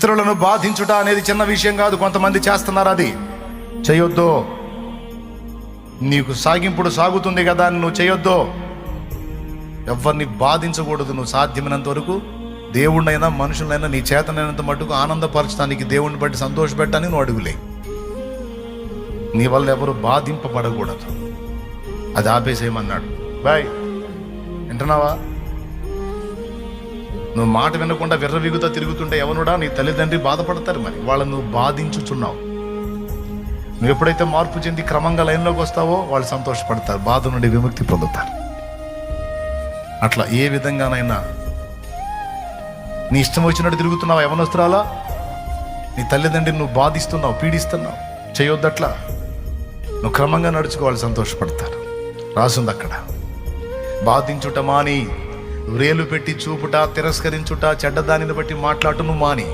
ఇతరులను బాధించుట అనేది చిన్న విషయం కాదు. కొంతమంది చేస్తున్నారు, అది చేయొద్దు. నీకు సాగింపుడు సాగుతుంది కదా అని నువ్వు చేయొద్దు. ఎవరిని బాధించకూడదు. నువ్వు సాధ్యమైనంత వరకు దేవుణ్ణైనా మనుషులైనా నీ చేతనైనంత మటుకు ఆనందపరచడానికి, దేవుణ్ణి బట్టి సంతోషపెట్టడానికి నువ్వు అడుగులే. నీ వల్ల ఎవరు బాధింపబడకూడదు. అది ఆపేసేయమన్నాడు. బాయ్, వింటున్నావా? నువ్వు మాట వినకుండా విర్రవిగుతా తిరుగుతుంటే ఎవనుడా నీ తల్లిదండ్రి బాధపడతారు. మరి వాళ్ళని నువ్వు బాధించుచున్నావు. నువ్వు ఎప్పుడైతే మార్పు చెంది క్రమంగా లైన్లోకి వస్తావో వాళ్ళు సంతోషపడతారు, బాధ నుండి విముక్తి పొందుతారు. అట్లా ఏ విధంగానైనా నీ ఇష్టం వచ్చినట్టు తిరుగుతున్నావు, యవనస్తురాలా, నీ తల్లిదండ్రిని నువ్వు బాధిస్తున్నావు, పీడిస్తున్నావు. చేయొద్దట్లా. నువ్వు క్రమంగా నడుచుకోవాలి, సంతోషపడతారు. రాసుంది అక్కడ, బాధించుట మాని, వ్రేలు పెట్టి చూపుట, తిరస్కరించుట, చెడ్డదానిని బట్టి మాట్లాడుట నువ్వు మాని.